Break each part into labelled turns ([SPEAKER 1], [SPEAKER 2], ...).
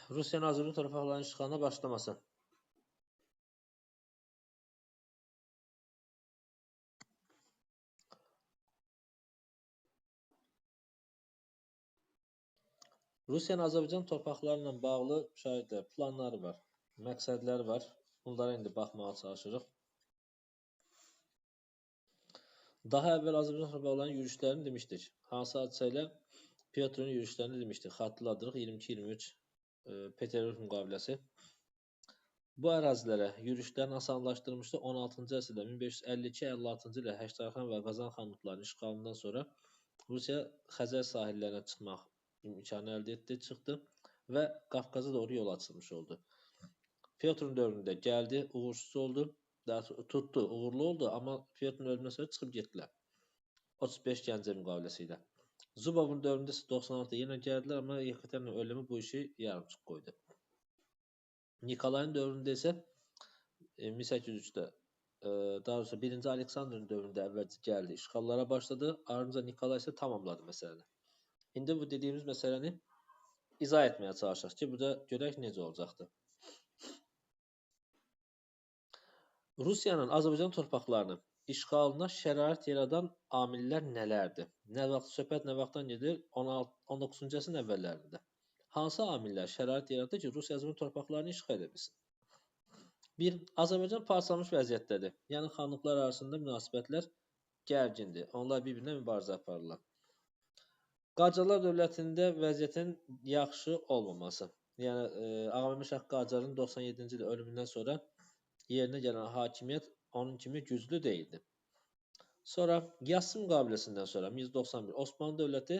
[SPEAKER 1] Rusiyanın Azərbaycan torpaqlarının işğalına başlaması. Rusiyanın Azərbaycan torpaqları ilə bağlı planları var, məqsədləri var. Bunlara indi baxmağa çalışırıq. Daha əvvəl Azərbaycan torpaqlarının yürüşlərini demişdik. Hansı hadisə ilə? Piotrun yürüşlərini demişdik. Xatırladırıq 22-23 Peterburq müqaviləsi. Bu ərazilərə yürüşlərini asanlaşdırmışdı. 16-cı əsrdə 1552-56-cı ilə Həştərxan və Qazan xanlıqlarının işğalından sonra Rusiya Xəzər sahillərinə çıxmaq imkanı əldə etdi, çıxdı və Qafqaza doğru yol açılmış oldu. Piotrun dövründə gəldi, uğursuz oldu, tutdu, uğurlu oldu, amma Piotrun ölümündən sonra çıxıb getdilər. 35 Gəncə müqaviləsi ilə. Zubovun dövründə 96-da yenə gəldilər, amma Yekaterinanın ölümü bu işi yarımçıq qoydu. Nikolayın dövründə isə 1803-də daha doğrusu 1-ci Aleksandrın dövründə əvvəlcə gəldi, işğallara başladı, ardınca Nikolay isə tamamladı məsələni. İndi bu dediyimiz məsələni izah etməyə çalışaq ki, burada görək necə olacaqdır. Rusiyanın Azərbaycan torpaqlarının işğalına şərait yaradan amillər nələrdir? Nə vaxt söhbət nə vaxtdan gedir? 19-cu əsrin əvvəllərində. Hansı amillər şərait yaradır ki, Rusiya Azərbaycan torpaqlarını işğal edə bilsin? 1. Azərbaycan parçalanmış vəziyyətdədir. Yəni xanlıqlar arasında münasibətlər gərgindir. Onlar bir-birinə mübarizə aparırlar. Qacarlar dövlətində vəziyyətin yaxşı olmaması. Yəni Ağaməhəmməd Şah Qacarın 97-ci il ölümündən sonra yerinə gələn hakimiyyət onun kimi güclü deyildi. Sonra Yassı müqaviləsindən sonra 1191 Osmanlı dövləti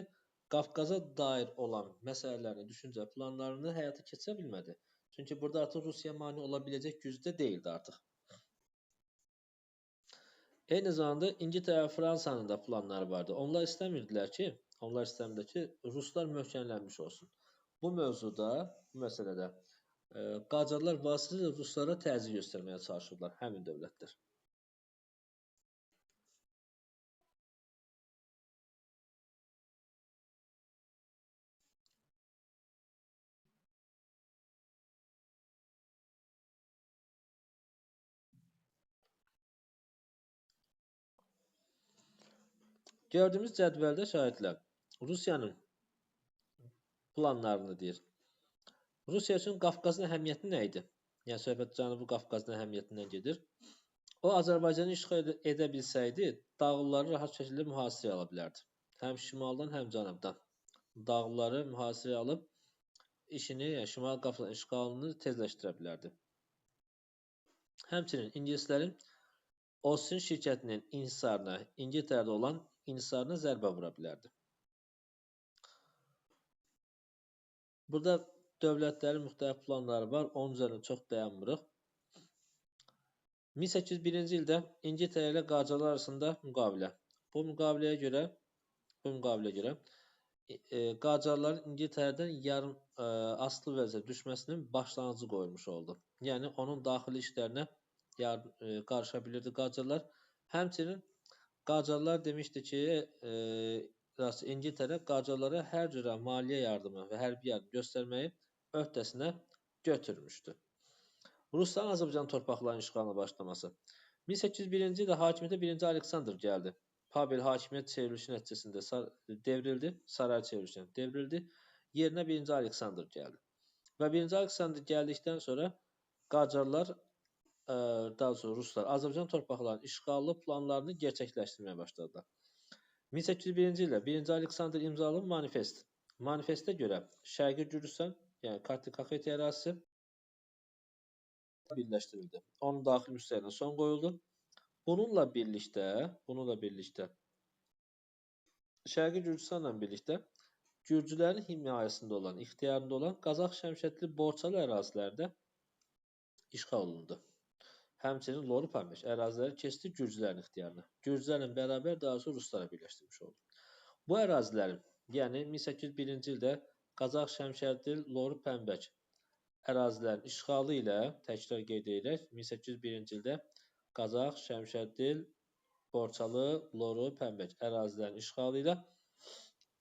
[SPEAKER 1] Qafqaza dair olan məsələlərini, düşüncə planlarını həyata keçirə bilmədi. Çünki burada artıq Rusiya mane ola biləcək gücdə deyildi artıq. Eyni zamanda İngiltərə və Fransanın da planları vardı. Onlar istəmirdilər ki, Ruslar möhkəmlənmiş olsun. Bu mövzuda, bu məsələdə Qacarlar vasitəsilə Ruslara təzyiq göstərməyə çalışırlar həmin dövlətlər. Gördüyümüz cədvəldə şahidlər Rusiyanın planlarını deyir. Rusiya üçün Qafqazın əhəmiyyəti nə idi? Yəni söhbət Cənubi Qafqazın əhəmiyyətindən gedir. O Azərbaycanı işğal edə bilsəydi, dağlıları rahat şəkildə mühasirəyə ala bilərdi. Həm şimaldan, həm cənubdan. Dağlıları mühasirəyə alıb işini, yəni Şimali Qafqazın işğalını tezləşdirə bilərdi. Həmçinin ingilislərin Osin şirkətinin inhisarına, İngiltərədə olan inhisarına zərbə vura bilərdi. Burada dövlətlərin müxtəlif planları var, onun üzərində çox dayanmırıq. 1801-ci ildə İngiltərə ilə Qacarlar arasında müqavilə. Bu müqaviləyə görə Qacarların İngiltərədən yarım asılı vəziyyətə düşməsinin başlanğıcı qoyulmuş oldu. Yəni onun daxili işlərinə qarışa bilirdi Qacarlar. Həmçinin Qacarlar demişdi ki, İngiltərə Qacarlara hər cürə maliyyə yardımı və hərbi yardım göstərməyi öhdəsinə götürmüşdü. Rusların Azərbaycan torpaqlarının işğalına başlaması. 1801-ci ildə hakimiyyətə 1-ci Aleksandr gəldi. Pavel hakimiyyət çevrilişi nəticəsində devrildi, saray çevrilişi devrildi. Yerinə 1-ci Aleksandr gəldi. Və 1-ci Aleksandr gəldikdən sonra Qacarlar, daha doğrusu Ruslar Azərbaycan torpaqlarının işğalı planlarını gerçəkləşdirməyə başladılar. 1801-ci ildə 1-ci Aleksandr imzalı manifest. Manifestə görə Şərqi Gürcüstan, yəni Kartli-Kaxeti ərazisi birləşdirildi. Onun daxili müstəqilliğinə son qoyuldu. Bununla birlikdə Şərqi Gürcüstanla birlikdə Gürcülərin himayəsində olan, ixtiyarında olan Qazax Şəmşədli Borçalı ərazilərdə işğal olundu. Həmçinin Loru Pənbeş əraziləri keçdi Gürcülərin ixtiyarına. Gürcülərlə bərabər daha sonra Ruslara birləşdirmiş oldu. Bu ərazilərin, yəni 1801-ci ildə Qazax Şəmşədli Loru Pənbək ərazilərin işğalı ilə, təkrar qeyd edək, 1801-ci ildə Qazax, Şəmşəddil, Borçalı, Loru, Pənbək ərazilərin işğalı ilə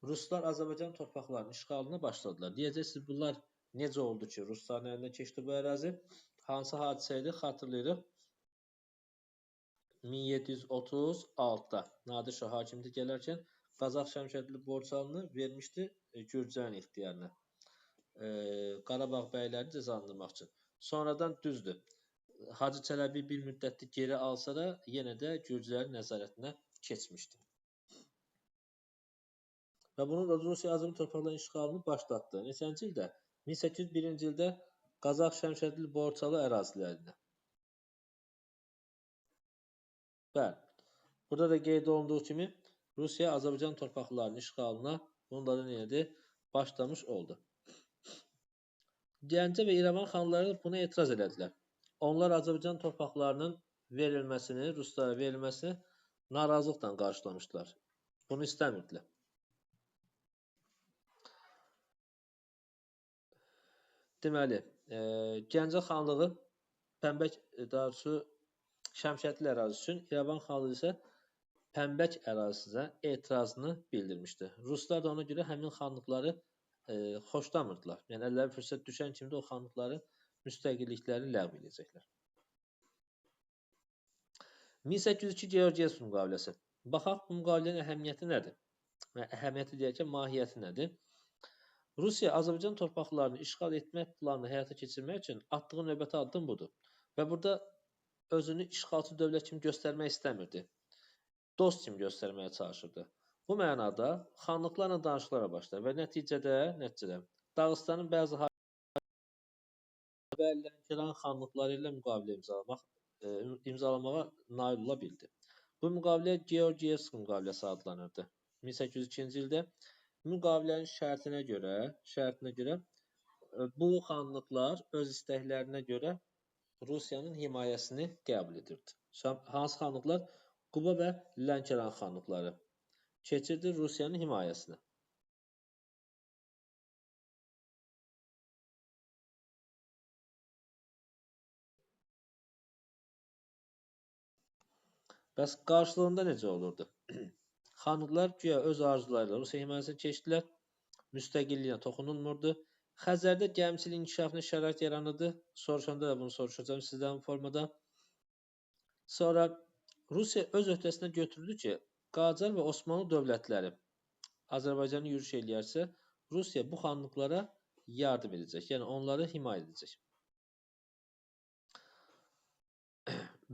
[SPEAKER 1] Ruslar Azərbaycan torpaqlarının işğalına başladılar. Deyəcəksiniz, bunlar necə oldu ki, Rusların əlinə keçdi bu ərazi? Hansı hadisə idi? Xatırlayırıq. 1736-da Nadir Şah hakimiyyətə gələrkən Qazax Şəmşədli Borçalını vermişdi Gürcənin ixtiyarına. Qarabağ bəyləri cəzalandırmaq üçün. Sonradan düzdür. Hacı Çələbi bir müddətli geri alsa da yenə də Gürcülərin nəzarətinə keçmişdi. Və bunun da Rusiya Azərbaycan torpaqlarının işğalını başlatdı. Neçənci ildə? 1801-ci ildə Qazax Şəmşədli Borçalı ərazilərində. Bəli. Burada da qeyd olunduğu kimi Rusiya Azərbaycan torpaqlarının işğalına bunları nədir? Başlamış oldu. Gəncə və İrəvan xanları buna etiraz elədilər. Onlar Azərbaycan torpaqlarının verilməsini, Ruslara verilməsini narazılıqla qarşılamışdılar. Bunu istəmirdilər. Deməli, Gəncə xanlığı Pənbək doğrusu Şəmşədli ərazisi üçün, İrəvan xanlığı isə Pənbək ərazisinə etirazını bildirmişdi. Ruslar da ona görə həmin xanlıqları xoşlamırdılar. Yəni əlləri fürsət düşən kimi də o xanlıqları müstəqilliklərini ləğv edəcəklər. 1802 Georgiyevsk müqaviləsi. Baxaq bu müqavilənin əhəmiyyəti nədir? Əhəmiyyəti deyərkən mahiyyəti nədir? Rusiya Azərbaycan torpaqlarını işğal etmək planını həyata keçirmək üçün atdığı növbəti addım budur. Və burada özünü işğalçı dövlət kimi göstərmək istəmirdi. Dost kimi göstərməyə çalışırdı. Bu mənada xanlıqlarla danışıqlara başladı və nəticədə Dağıstanın bəzi və Lənkəran xanlıqları ilə müqavilə imzalamağa nail ola bildi. Bu müqavilə Georgiyevsk müqaviləsi adlanırdı. 1802-ci ildə müqavilənin şərtinə görə bu xanlıqlar öz istəklərinə görə Rusiyanın himayəsini qəbul edirdi. Hansı xanlıqlar? Quba və Lənkəran xanlıqları keçirdi Rusiyanın himayəsinə. Bəs qarşılığında necə olurdu? Xanlıqlar güya öz arzularıyla Rusiya himayəsinə keçdilər, müstəqilliyinə toxunulmurdu. Xəzərdə gəmçilik inkişafına şərait yaranırdı. Soruşanda da bunu soruşacağım sizdən bu formada. Sonra Rusiya öz öhdəsinə götürdü ki, Qacar və Osmanlı dövlətləri Azərbaycanı yürüş eləyərsə, Rusiya bu xanlıqlara yardım edəcək. Yəni onları himayə edəcək.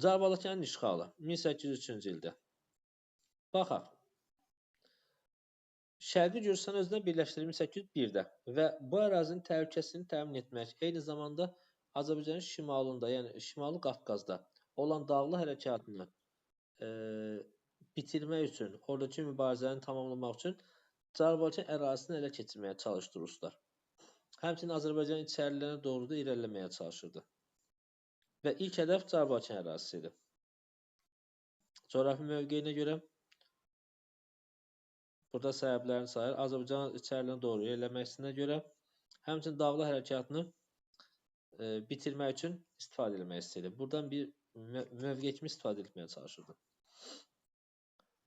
[SPEAKER 1] Çar Balakənin işğalı 1803-cü ildə. Baxaq. Şərqi Gürcüstan özünə birləşdirildi 1801-də və bu ərazinin təhlükəsini təmin etmək, eyni zamanda Azərbaycanın şimalında, yəni Şimali Qafqazda olan dağlı hərəkatını bitirmək üçün, oradakı mübarizəni tamamlamaq üçün Çar Balakən ərazisini ələ keçirməyə çalışdı Ruslar. Həmçinin Azərbaycan içərilərinə doğru da irəliləməyə çalışırdı. Və ilk hədəf Çar Balakən ərazisi idi. Coğrafi mövqeyinə görə burada səbəblərini sayır. Azərbaycan içərilərinə doğru irəliləməsinə görə həmçinin dağlı hərəkatını bitirmək üçün istifadə etmək istəyirdi. Buradan bir mövqe kimi istifadə etməyə çalışırdı.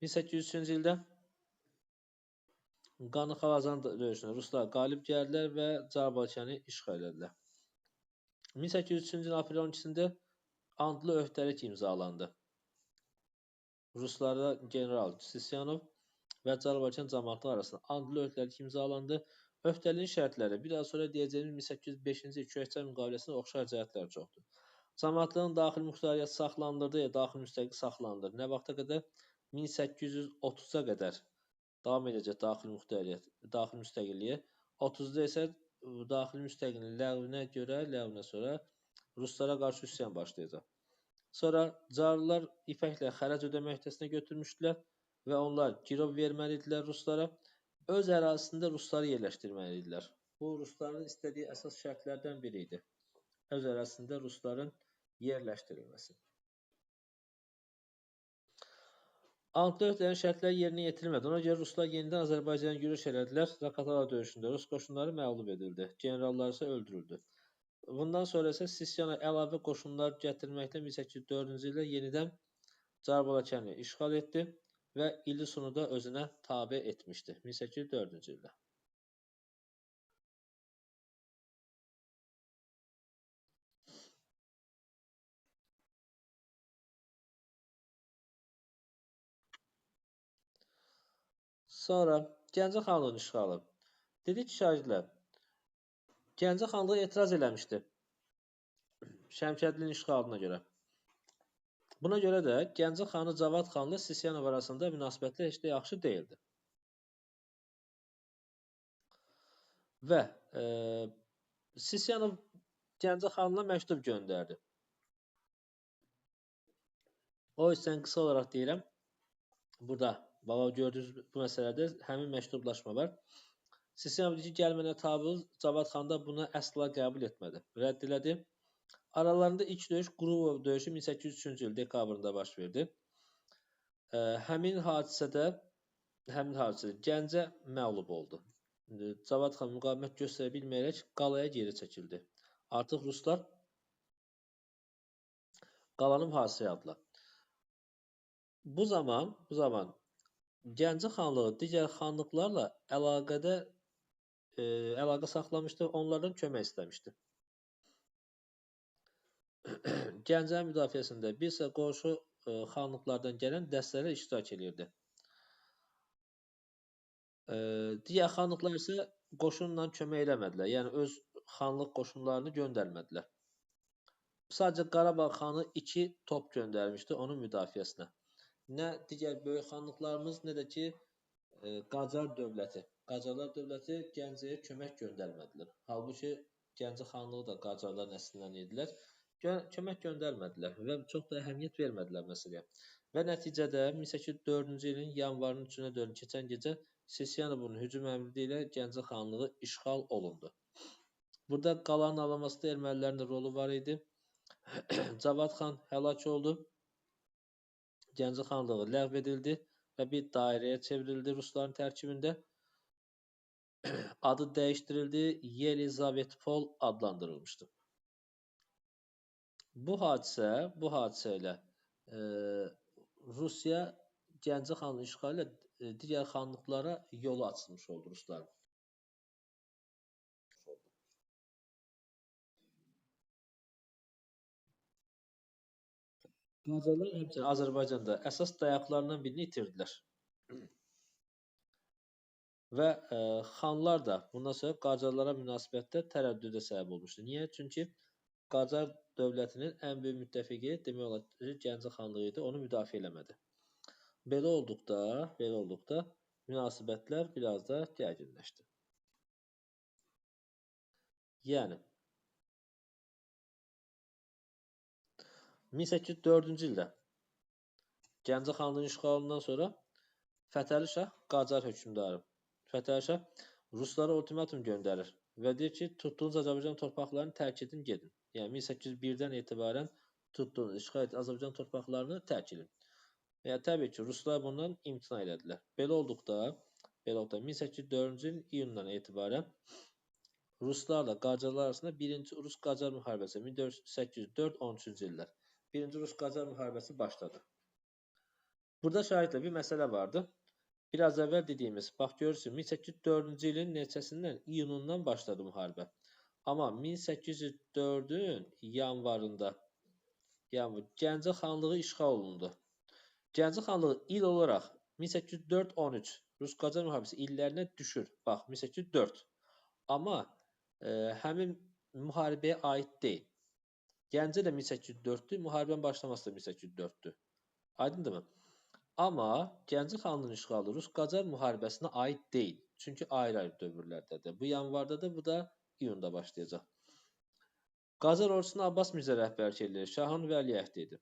[SPEAKER 1] 1803-cü ildə Qanlı Xalazan döyüşündə Ruslar qalib gəldilər və Çar Balakəni işğal elədilər. 1803-cü ilin aprel 12-sində andlı öhdəlik imzalandı. Ruslarda general Sisyanov və Çar Balakən cəmaatları arasında andlı öhdəlik imzalandı. Öhdəliyin şərtləri bir daha sonra deyəcəyimiz 1805-ci il Kürəkçay müqaviləsində oxşar cəhətlər çoxdur. Cəmaatların daxili muxtariyyəti saxlandırdı, daxili müstəqil saxlanılır. Nə vaxta qədər? 1830-a qədər davam edəcək daxili müstəqilliyə. 30-da isə daxili müstəqilliyin ləğvinə sonra Ruslara qarşı üsyan başlayacaq. Sonra Carlılar ipəklə xərac ödəmək öhdəsinə götürmüşdülər və onlar girov verməlidirlər Ruslara. Öz ərazisində Rusları yerləşdirməlidirlər. Bu Rusların istədiyi əsas şərtlərdən biri idi. Öz ərazisində Rusların yerləşdirilməsi. Andlı öhdəliyin şərtləri yerinə yetirilmədi. Ona görə Ruslar yenidən Azərbaycana yürüş elədilər. Zaqatala döyüşündə Rus qoşunları məğlub edildi. Generallar isə öldürüldü. Bundan sonra isə Sisyanov əlavə qoşunlar gətirməklə 1804-cü ildə yenidən Çar Balakəni işğal etdi və İlisunu da özünə tabe etmişdi 1804-cü ildə. Sonra Gəncə xanlığının işğalı. Dedi ki, şagirdlər, Gəncə xanlığı etiraz eləmişdi Şəmkəndlinin işğalına görə. Buna görə də Gəncə xanı Cavad xanla Sisyanov arasında münasibətlər heç də yaxşı deyildi. Və Sisyanov Gəncə xanına məktub göndərdi. O yüzden qısa olaraq deyirəm, burada baba gördüyünüz bu məsələdə həmin məktublaşma var. Sisyanov dedi ki, gəl mənə tabi ol. Cavad xan da buna əsla qəbul etmədi. Rədd elədi. Aralarında ilk döyüş Qurulov döyüşü 1803-cü il dekabrında baş verdi. Həmin hadisədə Gəncə məğlub oldu. Cavad xan müqavimət göstərə bilməyərək qalaya geri çəkildi. Artıq Ruslar qalanı mühasirəyə aldılar. Bu zaman Gəncə xanlığı digər xanlıqlarla əlaqə saxlamışdı, onlardan kömək istəmişdi. Gəncənin müdafiəsində bir sıra qonşu xanlıqlardan gələn dəstələr iştirak edirdi. Digər xanlıqlar isə qoşunla kömək eləmədilər, yəni öz xanlıq qoşunlarını göndərmədilər. Sadəcə Qarabağ xanı 2 top göndərmişdi onun müdafiəsinə. Nə digər böyük xanlıqlarımız, nə də ki Qacar dövləti. Qacarlar dövləti Gəncəyə kömək göndərmədilər. Halbuki Gəncə xanlığı da Qacarların əslindən idilər. Kömək göndərmədilər və çox da əhəmiyyət vermədilər məsələyə. Və nəticədə 1804-cü ilin yanvarının 3-nə doğru keçən gecə Sisyanovun hücum əmri ilə Gəncə xanlığı işğal olundu. Burada qalanın alınmasında ermənilərin də rolu var idi. Cavad xan həlak oldu. Gəncə xanlığı ləğv edildi və bir dairəyə çevrildi Rusların tərkibində. Adı dəyişdirildi, Yelizavetpol adlandırılmışdı. Bu hadisə ilə Rusiya Gəncə xanlığı işğalı ilə digər xanlıqlara yolu açılmış oldu Rusların. Qacarlar həmçinin Azərbaycanda əsas dayaqlarından birini itirdilər. Və xanlar da bundan sonra Qacarlara münasibətdə tərəddüdə səbəb olmuşdu. Niyə? Çünki Qacar dövlətinin ən böyük müttəfiqi demək olar ki, Gəncə xanlığı idi, onu müdafiə eləmədi. Belə olduqda münasibətlər biraz da gərginləşdi. Yəni 1804-cü ildə Gəncə xanlığının işğalından sonra Fətəli Şah Qacar hökmdarı Fətəli Şah Ruslara ultimatum göndərir və deyir ki, tutduğunuz Azərbaycan torpaqlarını tərk edin, gedin. Yəni 1801-dən etibarən tutduğunuz işğal etdiyiniz Azərbaycan torpaqlarını tərk edin. Yəni təbii ki, Ruslar bundan imtina elədilər. Belə olduqda 1804-cü ilin iyunundan etibarən Ruslarla Qacarlar arasında 1-ci Rus-Qacar müharibəsi 1804-13-cü illər. 1-ci Rus-Qacar müharibəsi başladı. Burada şahidlə bir məsələ vardı. Biraz əvvəl dediyimiz, bax görürsünüz, 1804-cü ilin neçəsindən, iyunundan başladı müharibə. Amma 1804-ün yanvarında Gəncə xanlığı işğal olundu. Gəncə xanlığı il olaraq 1804-13 Rus-Qacar müharibəsi illərinə düşür. Bax, 1804. Amma həmin müharibəyə aid deyil. Gəncə də 1804-dür, müharibənin başlaması da 1804-dür. Aydındırmı? Amma Gəncə xanlığının işğalı Rus-Qacar müharibəsinə aid deyil. Çünki ayrı-ayrı dövrlərdədir. Bu yanvardadır, bu da iyunda başlayacaq. Qacar ordusuna Abbas Mirzə rəhbərlik edir. Şahan Vəliəhd idi.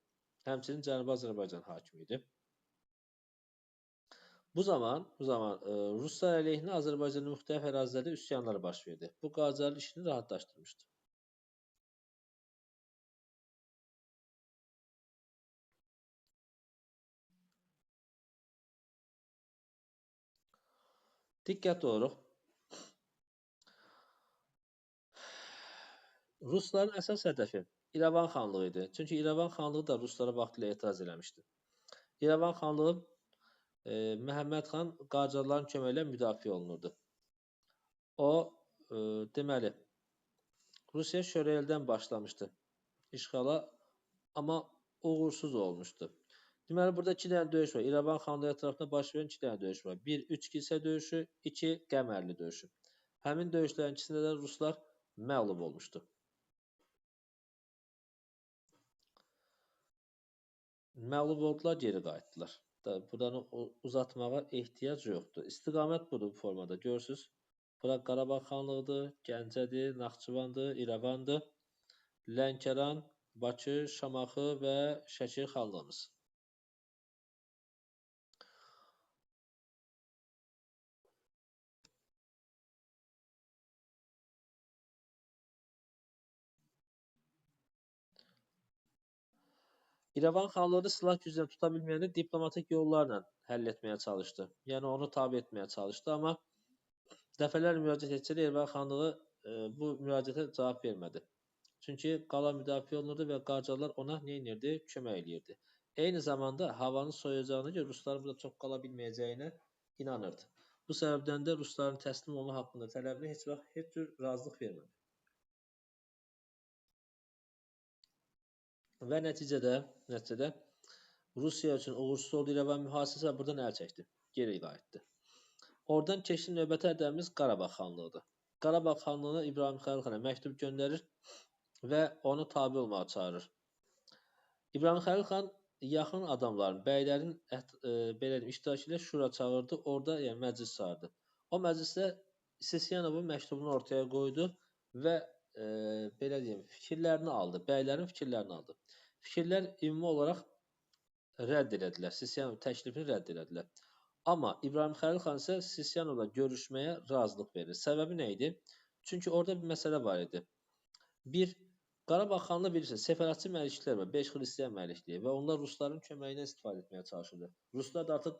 [SPEAKER 1] Həmçinin Cənubi Azərbaycan hakimi idi. Bu zaman Ruslar əleyhinə Azərbaycanın müxtəlif ərazilərdə üsyanlar baş verdi. Bu Qacarın işini rahatlaşdırmışdı. Diqqətli oluraq. Rusların əsas hədəfi İrəvan xanlığı idi. Çünki İrəvan xanlığı da Ruslara vaxtilə etiraz eləmişdi. İrəvan xanlığı Məhəmməd xan Qacarların köməyi ilə müdafiə olunurdu. O, deməli, Rusiya Şörəldən başlamışdı işğala, amma uğursuz olmuşdu. Deməli, burada 2 dənə döyüş var. İrəvan xanlığı ətrafında baş verən 2 dənə döyüş var. 1 3 kilsə döyüşü, 2 Qəmərli döyüşü. Həmin döyüşlərin ikisində də ruslar məğlub olmuşdu. Məğlub oldular, geri qayıtdılar. Buranı uzatmağa ehtiyac yoxdur. İstiqamət budur bu formada. Görürsünüz. Bura Qarabağ xanlığıdır, Gəncədir, Naxçıvandır, İrəvandır, Lənkəran, Bakı, Şamaxı və Şəki xanlığımız. İrəvan xanlığı silah gücünü tuta bilməyəndə diplomatik yollarla həll etməyə çalışdı. Yəni onu tabe etməyə çalışdı, amma dəfələrlə müraciət etsə də İrəvan xanlığı bu müraciətə cavab vermədi. Çünki qala müdafiə olunurdu və Qacarlar ona nə edirdi? Kömək edirdi. Eyni zamanda havanın soyuyacağına görə rusların burada çox qala bilməyəcəyinə inanırdı. Bu səbəbdən də rusların təslim olma haqqında tələbinə heç vaxt heç cür razılıq vermədi. Və nəticədə Rusiya üçün uğursuz oldu İrəvan mühasirəsi və buradan əl çəkdi. Geri qayıtdı. Oradan keçdi növbəti hədəfimiz Qarabağ xanlığıdır. Qarabağ xanlığına İbrahim Xəlil xana məktub göndərir və onu tabe olmağa çağırır. İbrahim Xəlil xan yaxın adamların, bəylərin belə deyim, iştirakı ilə şura çağırdı. Orada yəni məclis çağırdı. O məclisdə Sisyanovun məktubunu ortaya qoydu və belə deyim, fikirlərini aldı. Bəylərin fikirlərini aldı. Fikirlər ümumi olaraq rədd elədilər. Sisyanov təklifini rədd elədilər. Amma İbrahim Xəlil xan isə Sisyanovla görüşməyə razılıq verir. Səbəbi nə idi? Çünki orada bir məsələ var idi. Bir, Qarabağ xanlığı bilirsiniz, separatçı məlikliklər var, 5 xristiyan məlikliyi və onlar rusların köməyindən istifadə etməyə çalışırdı. Ruslar da artıq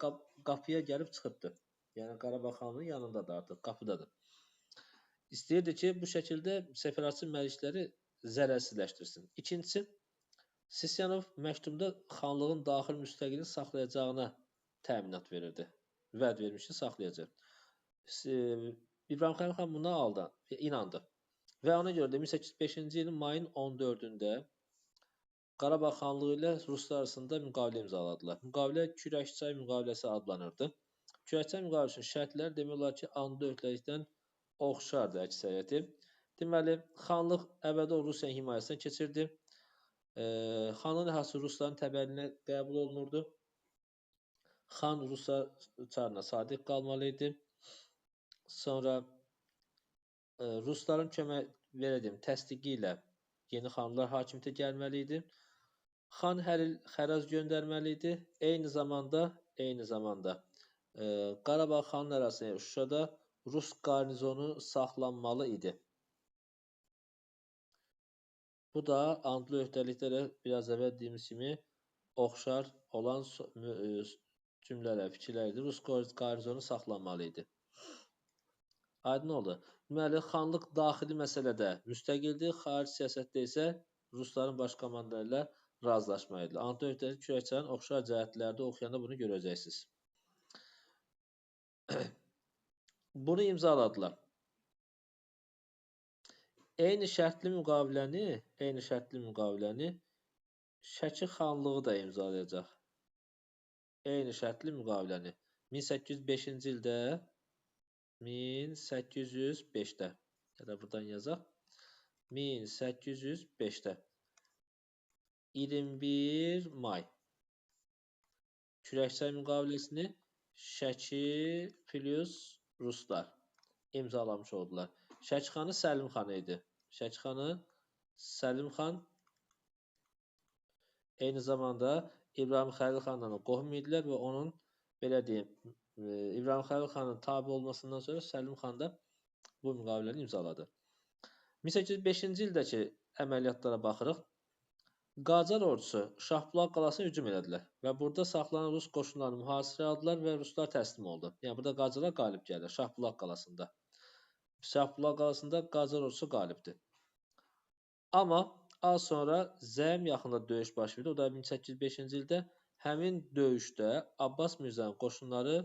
[SPEAKER 1] qapıya gəlib çıxıbdı. Yəni Qarabağ xanlığının yanındadır artıq, qapıdadır. İstəyirdi ki, bu şəkildə separatçı məlikləri zərərsizləşdirsin. İkincisi, Sisyanov məktubda xanlığın daxili müstəqilini saxlayacağına təminat verirdi. Vəd vermiş ki, saxlayacaq. İbrahim Xəlil xan buna inandı. Və ona görə də 1805-ci ilin mayın 14-də Qarabağ xanlığı ilə ruslar arasında müqavilə imzaladılar. Müqavilə Kürəkçay müqaviləsi adlanırdı. Kürəkçay müqaviləsinin şərtləri demək olar ki, and öhdəlikdən oxşardı əksəriyyəti. Deməli, xanlıq əbədi Rusiyanın himayəsindən keçirdi. Xanın əhalisi rusların təbəliyinə qəbul olunurdu. Xan Ruslar çarına sadiq qalmalı idi. Sonra rusların təsdiqi ilə yeni xanlar hakimiyyətə gəlməli idi. Xan hər il xərac göndərməli idi. Eyni zamanda Qarabağ xanın ərazisində Şuşada Rus qarnizonu saxlanmalı idi. Bu da andlı öhdəliklərə biraz əvvəl dediyimiz kimi oxşar olan cümlələr, fikirlərdir. Rus qarnizonu saxlanmalı idi. Aydın oldu. Deməli, xanlıq daxili məsələdə müstəqildir, xarici siyasətdə isə Rusların baş komandaları ilə razılaşmalıdır. Andlı öhdəlik Kürəkçayın oxşar cəhətlərdə oxuyanda bunu görəcəksiniz. Bunu imzaladılar. Eyni şərtli müqaviləni Şəki xanlığı da imzalayacaq. Eyni şərtli müqaviləni 1805-ci ildə 1805-də ya da buradan yazaq 1805-də 21 may Kürəkçay müqaviləsini Şəki plus ruslar imzalamış oldular. Şəki xanı Səlim xan idi. Şəki xanı Səlim xan eyni zamanda İbrahim Xəlil xanla qohum idilər və onun belə deyim İbrahim Xəlil xanın tabe olmasından sonra Səlim xan da bu müqaviləni imzaladı. 1805-ci ildəki əməliyyatlara baxırıq. Qacar ordusu Şahbulaq qalasına hücum elədilər və burada saxlanan rus qoşunlarını mühasirəyə aldılar və ruslar təslim oldu. Yəni burada Qacarlar qalib gəldi Şahbulaq qalasında. Şahbulaq qalasında Qacar ordusu qalibdir. Amma az sonra Zəyim yaxında döyüş baş verdi. O da 1805-ci ildə həmin döyüşdə Abbas Mirzənin qoşunları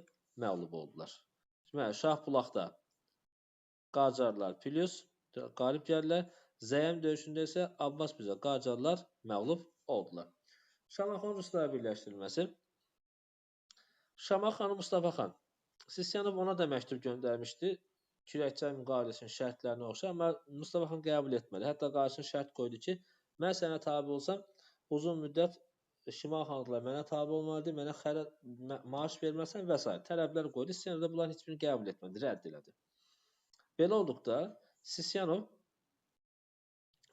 [SPEAKER 1] məğlub oldular. Deməli, Şahbulaqda Qacarlar plus qalib gəldilər. Zəyim döyüşündə isə Abbas Mirzə Qacarlar məğlub oldular. Şamaxın Ruslara birləşdirilməsi. Şamaxı xanı Mustafa xan Sisyanov ona da məktub göndərmişdi. Kürəkçay müqaviləsinin şərtlərinə oxşar, amma Mustafa xan qəbul etmədi. Hətta qarşısına şərt qoydu ki, mən sənə tabe olsam, uzun müddət Şimal xanlıqlar mənə tabe olmalıdır, mənə maaş verməsən və s. tələblər qoydu. Sisyanov da bunların heç birini qəbul etmədi, rədd elədi. Belə olduqda Sisyanov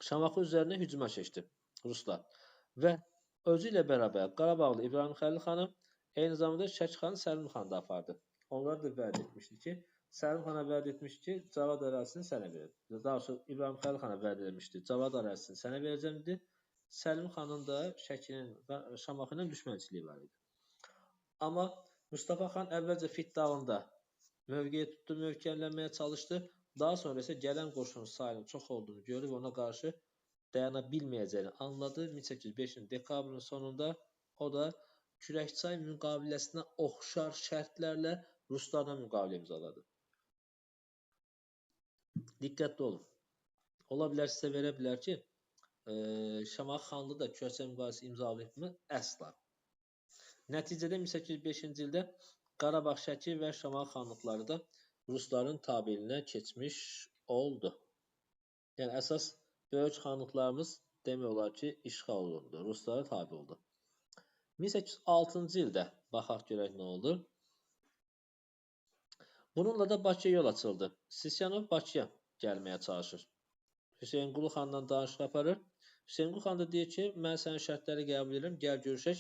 [SPEAKER 1] Şamaxı üzərinə hücuma keçdi Ruslar və özü ilə bərabər Qarabağlı İbrahim Xəlil xanı, eyni zamanda Şəki xanı Səlim xan da apardı. Onlar da vəd etmişdi ki, Səlim xana vəd etmişdi ki, Cavad ərazisini sənə verir. Daha sonra İbrahim Xəlil xana vəd etmişdi, Cavad ərazisini sənə verəcəm dedi. Səlim xanın da Şəkinin və Şamaxı ilə düşmənçiliyi var idi. Amma Mustafa xan əvvəlcə Fit dağında mövqeyi tutdu, möhkəmlənməyə çalışdı. Daha sonra isə gələn qoşunun sayının çox olduğunu görüb ona qarşı dayana bilməyəcəyini anladı. 1805-ci dekabrın sonunda o da Kürəkçay müqaviləsinə oxşar şərtlərlə Ruslarla müqavilə imzaladı. Diqqətli olun. Ola bilər sizə verə bilər ki, Şamaxı xanlığı da Kürəkçay müqaviləsi imzalayıb mı? Əsla. Nəticədə 1805-ci ildə Qarabağ, Şəki və Şamaxı xanlıqları da Rusların tabeliyinə keçmiş oldu. Yəni əsas böyük xanlıqlarımız demək olar ki, işğal olundu, Ruslara tabe oldu. 1806-cı ildə baxaq görək nə oldu. Bununla da Bakıya yol açıldı. Sisyanov Bakıya gəlməyə çalışır. Hüseynqulu xandan danışıq aparır. Hüseynqulu xan da deyir ki, mən sənin şərtləri qəbul edirəm, gəl görüşək,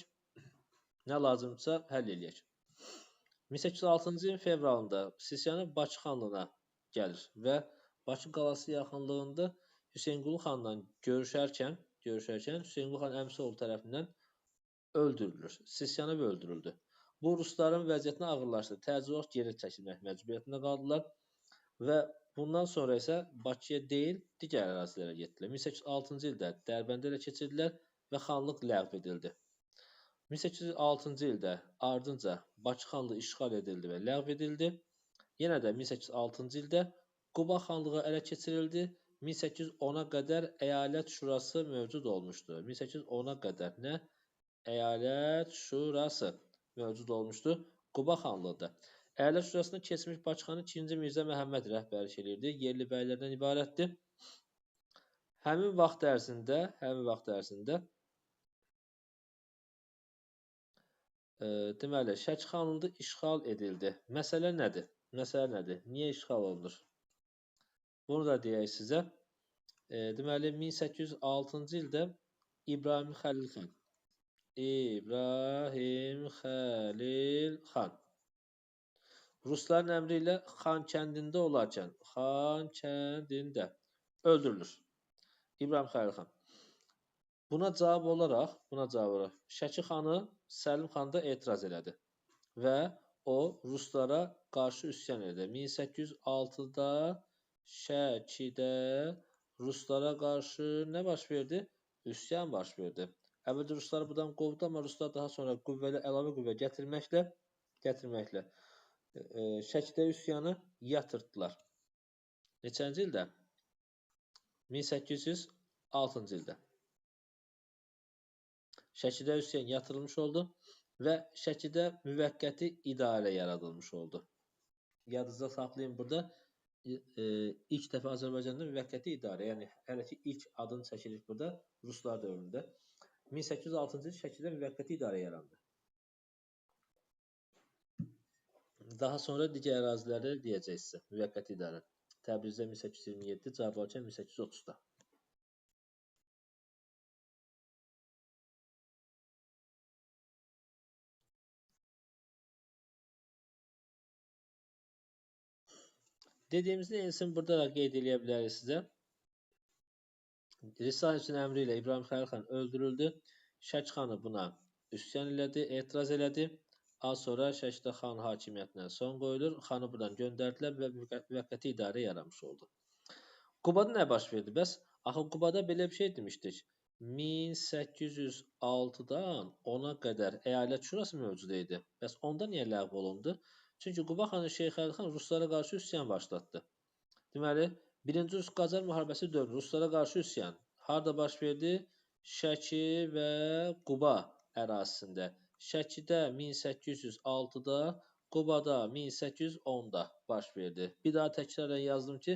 [SPEAKER 1] nə lazımdırsa həll eləyək. 1806-cı ilin fevralında Sisyanov Bakı xanlığına gəlir və Bakı qalası yaxınlığında Hüseynqulu xanla görüşərkən Hüseynqulu xan əmisi oğlu tərəfindən öldürülür. Sisyanov öldürüldü. Bu Rusların vəziyyətini ağırlaşdırdı. Təcili olaraq geri çəkilmək məcburiyyətində qaldılar və bundan sonra isə Bakıya deyil, digər ərazilərə getdilər. 1806-cı ildə Dərbəndə ilə keçirdilər və xanlıq ləğv edildi. 1806-cı ildə ardınca Bakı xanlığı işğal edildi və ləğv edildi. Yenə də 1806-cı ildə Quba xanlığı ələ keçirildi. 1810-a qədər əyalət şurası mövcud olmuşdu. 1810-a qədər nə? Əyalət şurası mövcud olmuşdu Quba xanlığında. Əyalət şurasına keçmiş Bakı xanı 2-ci Mirzə Məhəmməd rəhbərlik edirdi. Yerli bəylərdən ibarətdir. Həmin vaxt ərzində deməli, Şəki xanlığı işğal edildi. Məsələ nədir? Niyə işğal olunur? Bunu da deyək sizə. Deməli, 1806-cı ildə İbrahim Xəlil xan Rusların əmri ilə Xankəndində olarkən, öldürülür. İbrahim Xəlil xan. Buna cavab olaraq Şəki xanı Səlim xan da etiraz elədi və o Ruslara qarşı üsyan elədi. 1806-da Şəkidə Ruslara qarşı nə baş verdi? Üsyan baş verdi. Əvvəlcə Ruslar buradan qovdu, amma Ruslar daha sonra əlavə qüvvə gətirməklə Şəkidə üsyanı yatırtdılar. Neçənci ildə? 1806-cı ildə. Şəkidə üsyan yatırılmış oldu və Şəkidə müvəqqəti idarə yaradılmış oldu. Yadınızda saxlayın, burada ilk dəfə Azərbaycanda müvəqqəti idarə, yəni hələ ki ilk adını çəkilir burada Ruslar dövründə. 1806-cı il Şəkidə müvəqqəti idarə yarandı. Daha sonra digər ərazilərdə deyəcək sizə müvəqqəti idarə. Təbrizdə 1827, Cavabakən 1830-da. Dediyimizdə ensin burada da qeyd edə bilərik sizə. Risahəçin əmri ilə İbrahim Xəlil xan öldürüldü. Şəki xanı buna üsyan elədi, etiraz elədi. Az sonra Şəkidə xan hakimiyyətinə son qoyulur. Xanı buradan göndərdilər və müvəqqəti idarə yaranmış oldu. Qubada nə baş verdi? Bəs axı Qubada belə bir şey demişdik. 1806-dan 10-a qədər əyalət şurası mövcud idi. Bəs onda niyə ləğv olundu? Çünki Quba xanı Şeyx Əli xan Ruslara qarşı üsyan başlatdı. Deməli, 1-ci Rus-Qacar müharibəsi dövrü Ruslara qarşı üsyan harda baş verdi? Şəki və Quba ərazisində. Şəkidə 1806-da, Qubada 1810-da baş verdi. Bir daha təkrarən yazdım ki,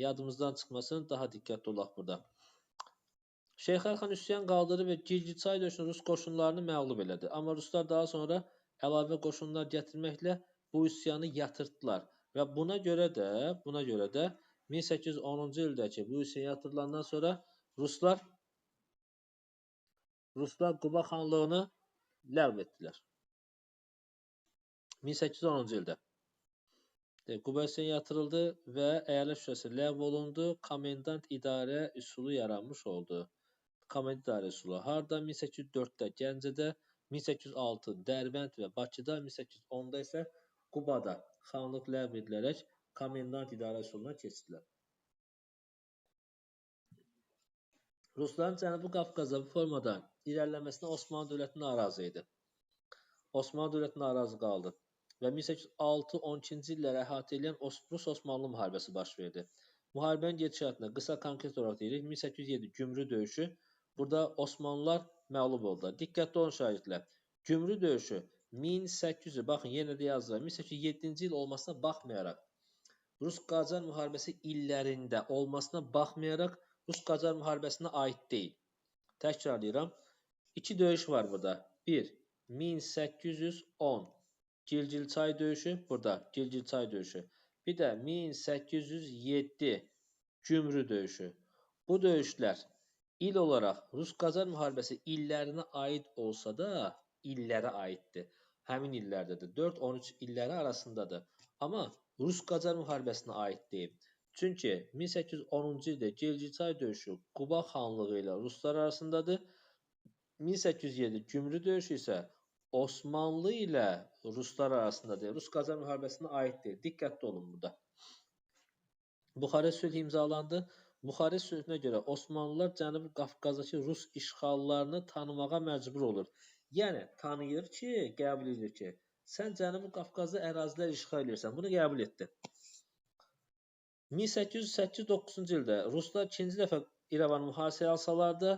[SPEAKER 1] yadımızdan çıxmasın, daha diqqətli olaq burada. Şeyxər xan üsyan qaldırdı və Girgitçay döyüşünün Rus qoşunlarını məğlub elədi. Amma Ruslar daha sonra əlavə qoşunlar gətirməklə bu üsyanı yatırtdılar. Və buna görə də 1810-cu ildəki bu üsyan yatırılandan sonra Ruslar Quba xanlığını ləğv etdilər. 1810-cu ildə. Quba üsyanı yatırıldı və əyalət şurası ləğv olundu. Komendant idarə üsulu yaranmış oldu. Komendant idarə üsulu harda? 1804-də Gəncədə, 1806 Dərbənd və Bakıda, 1810-da isə Qubada xanlıq ləğv edilərək komendant idarə üsuluna keçdilər. Rusların Cənubi Qafqazda bu formada irəliləməsinə Osmanlı dövləti narazı idi. Osmanlı dövləti narazı qaldı və 1806-12-ci illəri əhatə edən Rus-Osmanlı müharibəsi baş verdi. Müharibənin gedişatına qısa konkret olaraq deyirik, 1807 Gümrü döyüşü. Burada Osmanlılar məğlub oldular. Diqqətli olun şagirdlər. Gümrü döyüşü 1800, baxın yenə də yazıram, 1807-ci il olmasına baxmayaraq, Rus-Qacar müharibəsi illərində olmasına baxmayaraq, Rus-Qacar müharibəsinə aid deyil. Təkrarlayıram. İki döyüş var burada. 1. 1810 Girgilçay döyüşü. Burada Girgilçay döyüşü. Bir də 1807 Gümrü döyüşü. Bu döyüşlər il olaraq Rus-Qacar müharibəsi illərinə aid olsa da, illərə aiddir. Həmin illərdədir. 4-13 illəri arasındadır. Amma Rus-Qacar müharibəsinə aid deyil. Çünki 1810-cu ildə Girgilçay döyüşü Quba xanlığı ilə Ruslar arasındadır. 1807 Gümrü döyüşü isə Osmanlı ilə Ruslar arasındadır. Rus-Qacar müharibəsinə aid deyil. Diqqətli olun burada. Buxarest sülhü imzalandı. Buxarest sülhünə görə Osmanlılar Cənubi Qafqazdakı Rus işğallarını tanımağa məcbur olur. Yəni, tanıyır ki, qəbul edir ki, sən Cənubi Qafqazda ərazilər işğal edirsən. Bunu qəbul etdi. 1808-9-cu ildə Ruslar ikinci dəfə İrəvan mühasirəyə alsalar da,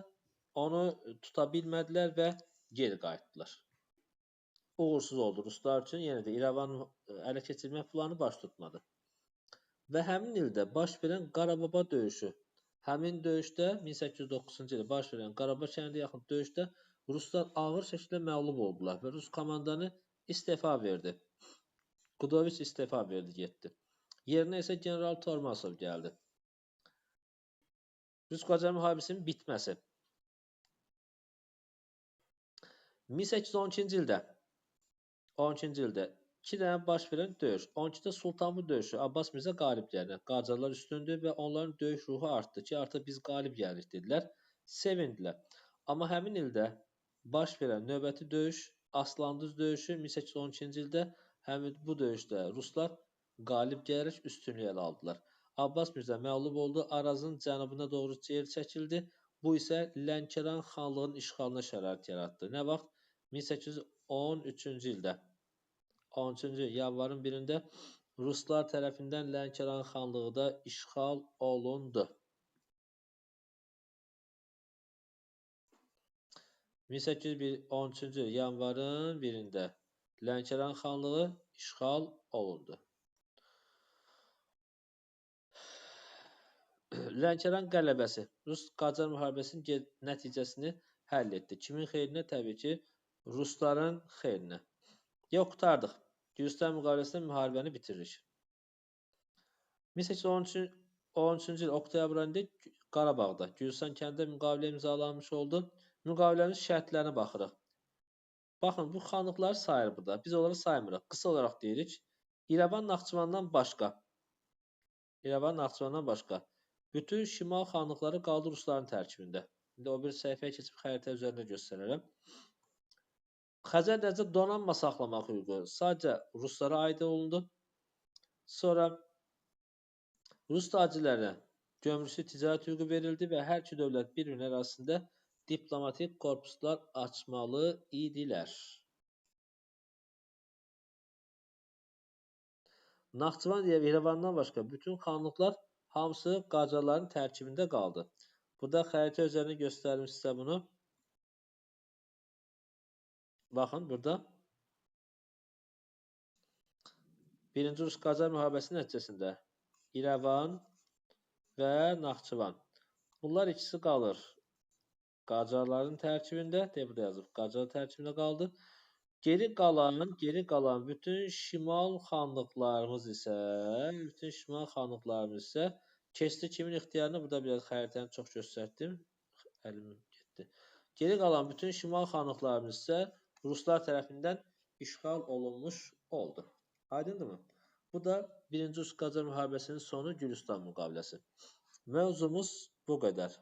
[SPEAKER 1] onu tuta bilmədilər və geri qayıtdılar. Uğursuz oldu Ruslar üçün. Yenə də İrəvan ələ keçirmək planı baş tutmadı. Və həmin ildə baş verən Qarababa döyüşü. Həmin döyüşdə 1809-cu ildə baş verən Qarabağ kəndinə yaxın döyüşdə Ruslar ağır şəkildə məğlub oldular və Rus komandanı istefa verdi. Qudoviç istefa verdi, getdi. Yerinə isə General Tormasov gəldi. Rus-Qacar müharibəsinin bitməsi. 1812-ci ildə 2 dənə baş verən döyüş. 12-də Sultanbul döyüşü Abbas Mirzə qalib gəldi. Qacarlar üstündür və onların döyüş ruhu artdı ki, artıq biz qalib gəlirik dedilər. Sevindilər. Amma həmin ildə baş verən növbəti döyüş Aslanduz döyüşü 1812-ci ildə həmin bu döyüşdə Ruslar qalib gələrək üstünlüyü ələ aldılar. Abbas Mirzə məğlub oldu. Arazın cənubuna doğru geri çəkildi. Bu isə Lənkəran xanlığının işğalına şərait yaratdı. Nə vaxt? 1813-cü ildə. 13-cü yanvarın 1-də Ruslar tərəfindən Lənkəran xanlığı da işğal olundu. 1813-cü yanvarın 1-də Lənkəran xanlığı işğal olundu. Lənkəran qələbəsi Rus-Qacar müharibəsinin nəticəsini həll etdi. Kimin xeyrinə? Təbii ki, Rusların xeyrinə. Yox, qurtardıq. Gürcüstan müqaviləsində müharibəni bitiririk. 1813-cü il oktyabr ayında Qarabağda Gürcüstan kəndində müqavilə imzalanmış oldu. Müqavilənin şərtlərinə baxırıq. Baxın, bu xanlıqları sayır burada. Biz onları saymırıq. Qısa olaraq deyirik. İrəvan Naxçıvandan başqa bütün şimal xanlıqları qaldı Rusların tərkibində. İndi o bir səhifəyə keçib xəritə üzərində göstərərəm. Xəzər dənizdə donanma saxlamaq hüququ sadəcə Ruslara aid olundu. Sonra Rus tacirlərinə gömrüksüz ticarət hüququ verildi və hər iki dövlət bir-birinin arasında diplomatik korpuslar açmalı idilər. Naxçıvan və İrəvandan başqa bütün xanlıqlar hamısı Qacarların tərkibində qaldı. Burada xəritə üzərində göstərim sizə bunu. Baxın burada Birinci Rus-Qacar müharibəsinin nəticəsində İrəvan və Naxçıvan. Bunlar ikisi qalır Qacarların tərkibində, burada yazıb, Qacar tərkibində qaldı. Geri qalan bütün şimal xanlıqlarımız isə keçdi kimin ixtiyarına? Burada biraz xəritəni çox göstərdim. Əlim getdi. Geri qalan bütün şimal xanlıqlarımız isə Ruslar tərəfindən işğal olunmuş oldu. Aydındırmı? Bu da Birinci Rus-Qacar müharibəsinin sonu Gülüstan müqaviləsi. Mövzumuz bu qədər.